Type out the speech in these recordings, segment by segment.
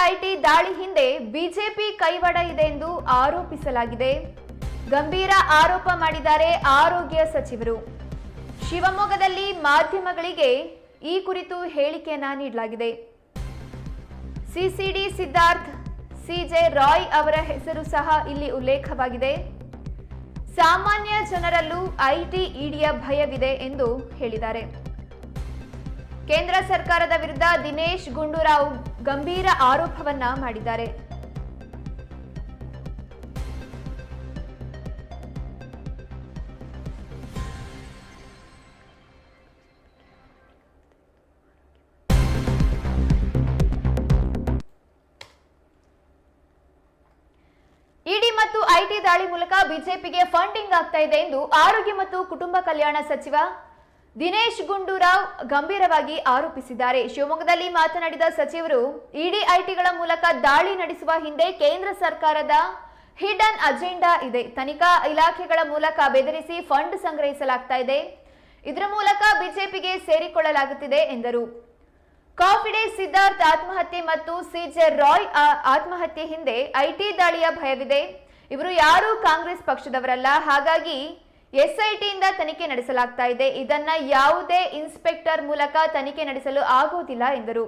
IT ದಾಳಿ ಹಿಂದೆ BJP ಕೈವಾಡ ಇದೆ ಎಂದು ಆರೋಪಿಸಲಾಗಿದೆ. ಗಂಭೀರ ಆರೋಪ ಮಾಡಿದ್ದಾರೆ ಆರೋಗ್ಯ ಸಚಿವರು. ಶಿವಮೊಗ್ಗದಲ್ಲಿ ಮಾಧ್ಯಮಗಳಿಗೆ ಈ ಕುರಿತು ಹೇಳಿಕೆಯನ್ನ ನೀಡಲಾಗಿದೆ. ಸಿಸಿಡಿ ಸಿದ್ಧಾರ್ಥ್, ಸಿಜೆ ರಾಯ್ ಅವರ ಹೆಸರು ಸಹ ಇಲ್ಲಿ ಉಲ್ಲೇಖವಾಗಿದೆ. ಸಾಮಾನ್ಯ ಜನರಲ್ಲೂ ಐಟಿ ಇಡಿಯ ಭಯವಿದೆ ಎಂದು ಹೇಳಿದ್ದಾರೆ. ಕೇಂದ್ರ ಸರ್ಕಾರದ ವಿರುದ್ಧ ದಿನೇಶ್ ಗುಂಡೂರಾವ್ ಗಂಭೀರ ಆರೋಪವನ್ನ ಮಾಡಿದ್ದಾರೆ. ಇಡಿ ಮತ್ತು ಐಟಿ ದಾಳಿ ಮೂಲಕ ಬಿಜೆಪಿಗೆ ಫಂಡಿಂಗ್ ಆಗ್ತಾ ಇದೆ ಎಂದು ಆರೋಗ್ಯ ಮತ್ತು ಕುಟುಂಬ ಕಲ್ಯಾಣ ಸಚಿವ ದಿನೇಶ್ ಗುಂಡೂರಾವ್ ಗಂಭೀರವಾಗಿ ಆರೋಪಿಸಿದ್ದಾರೆ. ಶಿವಮೊಗ್ಗದಲ್ಲಿ ಮಾತನಾಡಿದ ಸಚಿವರು, ಇಡಿ ಐಟಿಗಳ ಮೂಲಕ ದಾಳಿ ನಡೆಸುವ ಹಿಂದೆ ಕೇಂದ್ರ ಸರ್ಕಾರದ ಹಿಡನ್ ಅಜೆಂಡಾ ಇದೆ. ತನಿಖಾ ಇಲಾಖೆಗಳ ಮೂಲಕ ಬೆದರಿಸಿ ಫಂಡ್ ಸಂಗ್ರಹಿಸಲಾಗ್ತಾ ಇದೆ. ಇದರ ಮೂಲಕ ಬಿಜೆಪಿಗೆ ಸೇರಿಕೊಳ್ಳಲಾಗುತ್ತಿದೆ ಎಂದರು. ಕಾಫಿ ಡೇ ಸಿದ್ಧಾರ್ಥ್ ಆತ್ಮಹತ್ಯೆ ಮತ್ತು ಸಿಜೆ ರಾಯ್ ಆತ್ಮಹತ್ಯೆ ಹಿಂದೆ ಐಟಿ ದಾಳಿಯ ಭಯವಿದೆ. ಇವರು ಯಾರೂ ಕಾಂಗ್ರೆಸ್ ಪಕ್ಷದವರಲ್ಲ, ಹಾಗಾಗಿ ಎಸ್ಐಟಿಯಿಂದ ತನಿಖೆ ನಡೆಸಲಾಗ್ತಾ ಇದೆ. ಇದನ್ನ ಯಾವುದೇ ಇನ್ಸ್ಪೆಕ್ಟರ್ ಮೂಲಕ ತನಿಖೆ ನಡೆಸಲು ಆಗುವುದಿಲ್ಲ ಎಂದರು.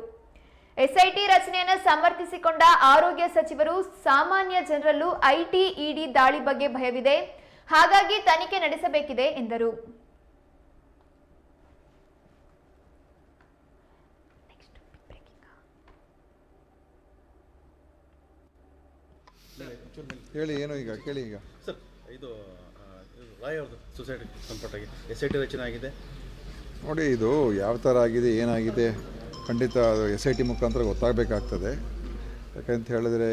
ಎಸ್ಐಟಿ ರಚನೆಯನ್ನು ಸಮರ್ಥಿಸಿಕೊಂಡ ಆರೋಗ್ಯ ಸಚಿವರು, ಸಾಮಾನ್ಯ ಜನರಲ್ಲೂ ಐಟಿ ಇಡಿ ದಾಳಿ ಬಗ್ಗೆ ಭಯವಿದೆ, ಹಾಗಾಗಿ ತನಿಖೆ ನಡೆಸಬೇಕಿದೆ ಎಂದರು. ಹೇಳಿ, ಏನು ಈಗ ಕೇಳಿ. ಈಗ ಸರ್, ಇದು ರಾಯ್ ಅವ್ರದ್ದು ಸೊಸೈಟಿ ಸಂಪರ್ಕಾಗಿ ಎಸ್ಐಟಿ ರಚನೆ ಆಗಿದೆ ನೋಡಿ. ಇದು ಯಾವ ಥರ ಆಗಿದೆ, ಏನಾಗಿದೆ, ಖಂಡಿತ ಅದು SIT ಮುಖಾಂತರ ಗೊತ್ತಾಗಬೇಕಾಗ್ತದೆ. ಯಾಕಂತ ಹೇಳಿದ್ರೆ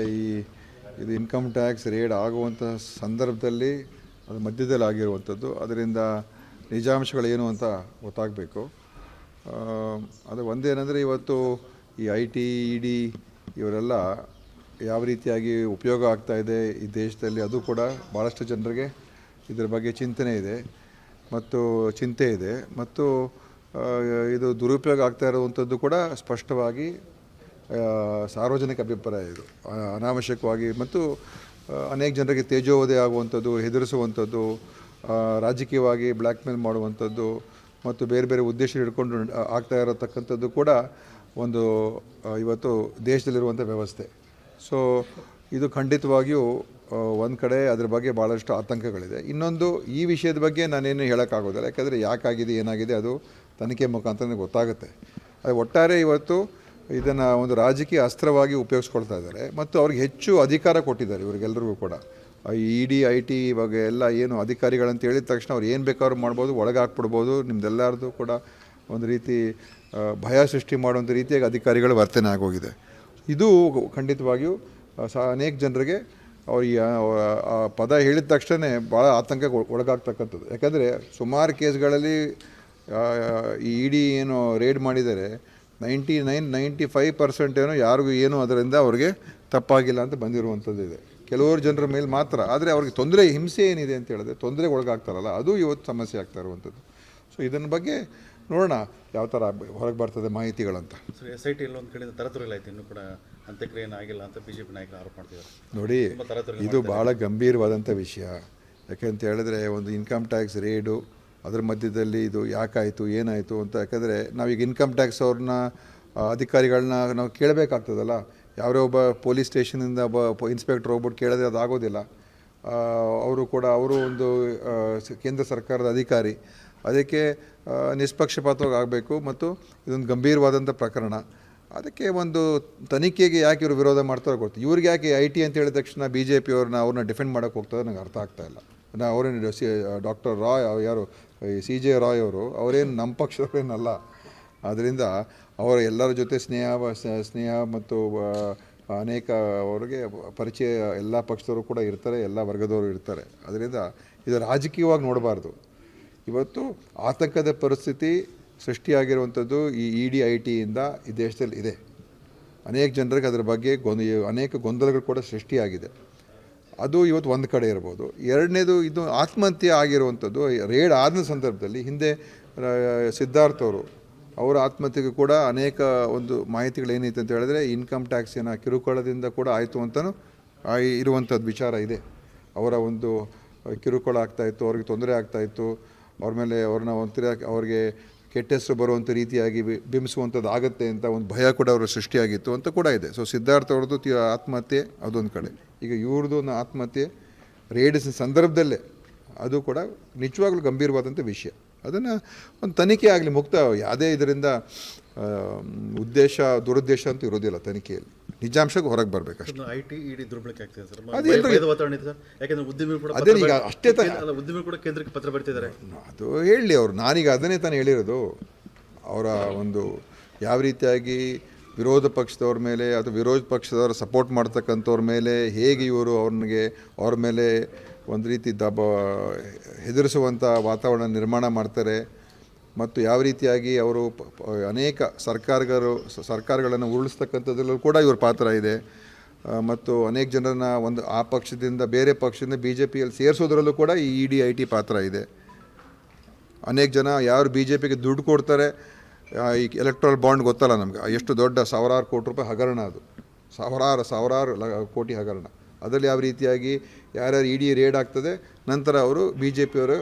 ಇದು ಇನ್ಕಮ್ ಟ್ಯಾಕ್ಸ್ ರೇಡ್ ಆಗುವಂಥ ಸಂದರ್ಭದಲ್ಲಿ ಅದು ಮಧ್ಯದಲ್ಲಿ ಆಗಿರುವಂಥದ್ದು. ಅದರಿಂದ ನಿಜಾಂಶಗಳೇನು ಅಂತ ಗೊತ್ತಾಗಬೇಕು. ಅದು ಒಂದೇನೆಂದರೆ, ಇವತ್ತು ಈ IT ED ಇವರೆಲ್ಲ ಯಾವ ರೀತಿಯಾಗಿ ಉಪಯೋಗ ಆಗ್ತಾಯಿದೆ ಈ ದೇಶದಲ್ಲಿ, ಅದು ಕೂಡ ಭಾಳಷ್ಟು ಜನರಿಗೆ ಇದರ ಬಗ್ಗೆ ಚಿಂತೆ ಇದೆ ಮತ್ತು ಇದು ದುರುಪಯೋಗ ಆಗ್ತಾ ಇರುವಂಥದ್ದು ಕೂಡ ಸ್ಪಷ್ಟವಾಗಿ ಸಾರ್ವಜನಿಕ ಅಭಿಪ್ರಾಯ. ಇದು ಅನಾವಶ್ಯಕವಾಗಿ ಮತ್ತು ಅನೇಕ ಜನರಿಗೆ ತೇಜೋವಧೆ ಆಗುವಂಥದ್ದು, ಹೆದರಿಸುವಂಥದ್ದು, ರಾಜಕೀಯವಾಗಿ ಬ್ಲ್ಯಾಕ್ ಮೇಲ್ ಮಾಡುವಂಥದ್ದು ಮತ್ತು ಬೇರೆ ಬೇರೆ ಉದ್ದೇಶ ಹಿಡ್ಕೊಂಡು ಆಗ್ತಾ ಇರತಕ್ಕಂಥದ್ದು ಕೂಡ ಒಂದು ಇವತ್ತು ದೇಶದಲ್ಲಿರುವಂಥ ವ್ಯವಸ್ಥೆ. ಸೊ ಇದು ಖಂಡಿತವಾಗಿಯೂ ಒಂದು ಕಡೆ ಅದರ ಬಗ್ಗೆ ಭಾಳಷ್ಟು ಆತಂಕಗಳಿದೆ. ಇನ್ನೊಂದು, ಈ ವಿಷಯದ ಬಗ್ಗೆ ನಾನೇನು ಹೇಳೋಕ್ಕಾಗೋದಿಲ್ಲ, ಯಾಕಂದರೆ ಯಾಕಾಗಿದೆ ಏನಾಗಿದೆ ಅದು ತನಿಖೆ ಮುಖಾಂತರ ಗೊತ್ತಾಗುತ್ತೆ. ಅದು ಒಟ್ಟಾರೆ ಇವತ್ತು ಇದನ್ನು ಒಂದು ರಾಜಕೀಯ ಅಸ್ತ್ರವಾಗಿ ಉಪಯೋಗಿಸ್ಕೊಳ್ತಾ ಇದ್ದಾರೆ ಮತ್ತು ಅವ್ರಿಗೆ ಹೆಚ್ಚು ಅಧಿಕಾರ ಕೊಟ್ಟಿದ್ದಾರೆ ಇವರಿಗೆಲ್ಲರಿಗೂ ಕೂಡ. ED IT ಇವಾಗ ಎಲ್ಲ ಏನು ಅಧಿಕಾರಿಗಳಂತ ಹೇಳಿದ ತಕ್ಷಣ ಅವ್ರು ಏನು ಬೇಕಾದ್ರೂ ಮಾಡ್ಬೋದು, ಒಳಗೆ ಹಾಕ್ಬಿಡ್ಬೋದು. ನಿಮ್ದೆಲ್ಲರದು ಕೂಡ ಒಂದು ರೀತಿ ಭಯ ಸೃಷ್ಟಿ ಮಾಡುವಂಥ ರೀತಿಯಾಗಿ ಅಧಿಕಾರಿಗಳು ವರ್ತನೆ ಆಗೋಗಿದೆ. ಇದು ಖಂಡಿತವಾಗಿಯೂ ಅನೇಕ ಜನರಿಗೆ ಅವ್ರು ಆ ಪದ ಹೇಳಿದ ತಕ್ಷಣ ಭಾಳ ಆತಂಕಕ್ಕೆ ಒಳಗಾಗ್ತಕ್ಕಂಥದ್ದು. ಯಾಕಂದರೆ ಸುಮಾರು ಕೇಸ್ಗಳಲ್ಲಿ ಈ ED ಏನು ರೇಡ್ ಮಾಡಿದರೆ 99-95% ಏನೋ ಯಾರಿಗೂ ಏನೂ ಅದರಿಂದ ಅವ್ರಿಗೆ ತಪ್ಪಾಗಿಲ್ಲ ಅಂತ ಬಂದಿರುವಂಥದ್ದು ಇದೆ. ಕೆಲವರು ಜನರ ಮೇಲೆ ಮಾತ್ರ. ಆದರೆ ಅವ್ರಿಗೆ ತೊಂದರೆ, ಹಿಂಸೆ ಏನಿದೆ ಅಂತ ಹೇಳಿದ್ರೆ ತೊಂದರೆಗೆ ಒಳಗಾಗ್ತಾರಲ್ಲ, ಅದು ಇವತ್ತು ಸಮಸ್ಯೆ ಆಗ್ತಾ ಇರುವಂಥದ್ದು. ಸೊ ಇದನ್ನ ಬಗ್ಗೆ ನೋಡೋಣ ಯಾವ ಥರ ಹೊರಗೆ ಬರ್ತದೆ ಮಾಹಿತಿಗಳಂತ. ಸರ್, SIT ಎಲ್ಲ ಒಂದು ಕಡೆಯಿಂದ ತರತುರಿಲಾಯ್ತು, ಇನ್ನೂ ಕೂಡ ಅಂತ್ಯಕ್ರಿಯೆ ಏನಾಗಿಲ್ಲ ಅಂತ BJP ನಾಯಕರು ಆರೋಪ ಮಾಡ್ತಿದ್ದಾರೆ. ನೋಡಿ, ಇದು ಭಾಳ ಗಂಭೀರವಾದಂಥ ವಿಷಯ. ಯಾಕೆಂತ ಹೇಳಿದ್ರೆ ಒಂದು ಇನ್ಕಮ್ ಟ್ಯಾಕ್ಸ್ ರೇಡು, ಅದರ ಮಧ್ಯದಲ್ಲಿ ಇದು ಯಾಕಾಯಿತು, ಏನಾಯಿತು ಅಂತ. ಯಾಕಂದರೆ ನಾವೀಗ ಇನ್ಕಮ್ ಟ್ಯಾಕ್ಸ್ ಅವ್ರನ್ನ ಅಧಿಕಾರಿಗಳನ್ನ ನಾವು ಕೇಳಬೇಕಾಗ್ತದಲ್ಲ. ಯಾರೋ ಒಬ್ಬ ಪೊಲೀಸ್ ಸ್ಟೇಷನಿಂದ ಒಬ್ಬ ಇನ್ಸ್ಪೆಕ್ಟರ್ ಹೋಗ್ಬಿಟ್ಟು ಕೇಳಿದ್ರೆ ಅದಾಗೋದಿಲ್ಲ. ಅವರು ಒಂದು ಕೇಂದ್ರ ಸರ್ಕಾರದ ಅಧಿಕಾರಿ. ಅದಕ್ಕೆ ನಿಷ್ಪಕ್ಷಪಾತವಾಗಿ ಆಗಬೇಕು ಮತ್ತು ಇದೊಂದು ಗಂಭೀರವಾದಂಥ ಪ್ರಕರಣ. ಅದಕ್ಕೆ ಒಂದು ತನಿಖೆಗೆ ಯಾಕೆ ಇವರು ವಿರೋಧ ಮಾಡ್ತಾರೋ ಗೊತ್ತು. ಇವ್ರಿಗೆ ಯಾಕೆ IT ಅಂತ ಹೇಳಿದ ತಕ್ಷಣ BJP ಅವ್ರನ್ನ ಡಿಫೆಂಡ್ ಮಾಡೋಕ್ಕೆ ಹೋಗ್ತದೆ ನನಗೆ ಅರ್ಥ ಆಗ್ತಾಯಿಲ್ಲ. ಅವರೇನು ಡಾಕ್ಟರ್ ರಾಯ್, ಯಾರು CJ ರಾಯ್ ಅವರೇನು ನಮ್ಮ ಪಕ್ಷದವರೇನಲ್ಲ. ಆದ್ದರಿಂದ ಅವರ ಎಲ್ಲರ ಜೊತೆ ಸ್ನೇಹ ಮತ್ತು ಅನೇಕ ಅವರಿಗೆ ಪರಿಚಯ ಎಲ್ಲ ಪಕ್ಷದವರು ಕೂಡ ಇರ್ತಾರೆ, ಎಲ್ಲ ವರ್ಗದವರು ಇರ್ತಾರೆ. ಅದರಿಂದ ಇದು ರಾಜಕೀಯವಾಗಿ ನೋಡಬಾರ್ದು. ಇವತ್ತು ಆತಂಕದ ಪರಿಸ್ಥಿತಿ ಸೃಷ್ಟಿಯಾಗಿರುವಂಥದ್ದು ಈ ED ITಯಿಂದ ಈ ದೇಶದಲ್ಲಿ ಇದೆ. ಅನೇಕ ಜನರಿಗೆ ಅದರ ಬಗ್ಗೆ ಅನೇಕ ಗೊಂದಲಗಳು ಕೂಡ ಸೃಷ್ಟಿಯಾಗಿದೆ. ಅದು ಇವತ್ತು ಒಂದು ಕಡೆ ಇರ್ಬೋದು. ಎರಡನೇದು, ಇದು ಆತ್ಮಹತ್ಯೆ ಆಗಿರುವಂಥದ್ದು ರೇಡ್ ಆದ ಸಂದರ್ಭದಲ್ಲಿ ಹಿಂದೆ ಸಿದ್ಧಾರ್ಥ್ ಅವರು ಅವರ ಆತ್ಮಹತ್ಯೆಗೂ ಕೂಡ ಅನೇಕ ಒಂದು ಮಾಹಿತಿಗಳೇನೈತೆ ಅಂತ ಹೇಳಿದ್ರೆ ಇನ್ಕಮ್ ಟ್ಯಾಕ್ಸಿನ ಕಿರುಕುಳದಿಂದ ಕೂಡ ಆಯಿತು ಅಂತಲೂ ಇರುವಂಥದ್ದು ವಿಚಾರ ಇದೆ. ಅವರ ಒಂದು ಕಿರುಕುಳ ಆಗ್ತಾಯಿತ್ತು, ಅವ್ರಿಗೆ ತೊಂದರೆ ಆಗ್ತಾಯಿತ್ತು, ಅವ್ರ ಮೇಲೆ ಅವ್ರನ್ನ ಒಂಥರ ಅವ್ರಿಗೆ ಕೆಟ್ಟ ಹೆಸರು ಬರುವಂಥ ರೀತಿಯಾಗಿ ಬಿಂಬಿಸುವಂಥದ್ದು ಆಗುತ್ತೆ ಅಂತ ಒಂದು ಭಯ ಕೂಡ ಅವರ ಸೃಷ್ಟಿಯಾಗಿತ್ತು ಅಂತ ಕೂಡ ಇದೆ. ಸೊ ಸಿದ್ಧಾರ್ಥ ಅವ್ರದ್ದು ಆತ್ಮಹತ್ಯೆ ಅದೊಂದು ಕಡೆ, ಈಗ ಇವ್ರದ್ದು ಆತ್ಮಹತ್ಯೆ ರೇಡಿನ ಸಂದರ್ಭದಲ್ಲೇ ಅದು ಕೂಡ ನಿಜವಾಗ್ಲೂ ಗಂಭೀರವಾದಂಥ ವಿಷಯ. ಅದನ್ನು ಒಂದು ತನಿಖೆ ಆಗಲಿ, ಮುಕ್ತ, ಯಾವುದೇ ಇದರಿಂದ ಉದ್ದೇಶ ದುರುದ್ದೇಶ ಅಂತ ಇರೋದಿಲ್ಲ. ತನಿಖೆಯಲ್ಲಿ ನಿಜಾಂಶಕ್ಕೆ ಹೊರಗೆ ಬರಬೇಕಷ್ಟೇ. IT ED ದುರ್ಬಳಕೆ ಆಗ್ತಿದೆ ಸರ್, ಅದೇ ಭಯದ ವಾತಾವರಣ ಇದೆ ಸರ್. ಯಾಕಂದ್ರೆ ಉದ್ಯಮಿಗಳು ಕೂಡ ಅದೇ ಈಗ ಅಷ್ಟೇ ಉದ್ಯಮಿಗಳು ಕೂಡ ಕೇಂದ್ರಕ್ಕೆ ಪತ್ರ ಬರೀತಿದ್ದಾರೆ. ಅದು ಹೇಳಲಿ ಅವರು, ನಾನೀಗ ಅದನ್ನೇ ತಾನೇ ಹೇಳಿರೋದು. ಅವರ ಒಂದು ಯಾವ ರೀತಿಯಾಗಿ ವಿರೋಧ ಪಕ್ಷದವ್ರ ಮೇಲೆ ಅಥವಾ ವಿರೋಧ ಪಕ್ಷದವ್ರ ಸಪೋರ್ಟ್ ಮಾಡ್ತಕ್ಕಂಥವ್ರ ಮೇಲೆ ಹೇಗೆ ಇವರು ಅವ್ರ ಮೇಲೆ ಒಂದು ರೀತಿ ಹೆದರಿಸುವಂಥ ವಾತಾವರಣ ನಿರ್ಮಾಣ ಮಾಡ್ತಾರೆ, ಮತ್ತು ಯಾವ ರೀತಿಯಾಗಿ ಅವರು ಅನೇಕ ಸರ್ಕಾರಗಳನ್ನು ಉರುಳಿಸ್ತಕ್ಕಂಥದ್ರಲ್ಲೂ ಕೂಡ ಇವ್ರ ಪಾತ್ರ ಇದೆ, ಮತ್ತು ಅನೇಕ ಜನರನ್ನ ಒಂದು ಆ ಪಕ್ಷದಿಂದ ಬೇರೆ ಪಕ್ಷದಿಂದ BJPಯಲ್ಲಿ ಸೇರಿಸೋದ್ರಲ್ಲೂ ಕೂಡ ಈ ED IT ಪಾತ್ರ ಇದೆ. ಅನೇಕ ಜನ ಯಾರು BJPಗೆ ದುಡ್ಡು ಕೊಡ್ತಾರೆ, ಈ ಎಲೆಕ್ಟ್ರಲ್ ಬಾಂಡ್ ಗೊತ್ತಲ್ಲ ನಮಗೆ, ಎಷ್ಟು ದೊಡ್ಡ ಸಾವಿರಾರು ಕೋಟಿ ರೂಪಾಯಿ ಹಗರಣ, ಅದು ಸಾವಿರಾರು ಕೋಟಿ ಹಗರಣ. ಅದರಲ್ಲಿ ಯಾವ ರೀತಿಯಾಗಿ ಯಾರ್ಯಾರು ED ರೇಡ್ ಆಗ್ತದೆ, ನಂತರ ಅವರು BJPಯವರು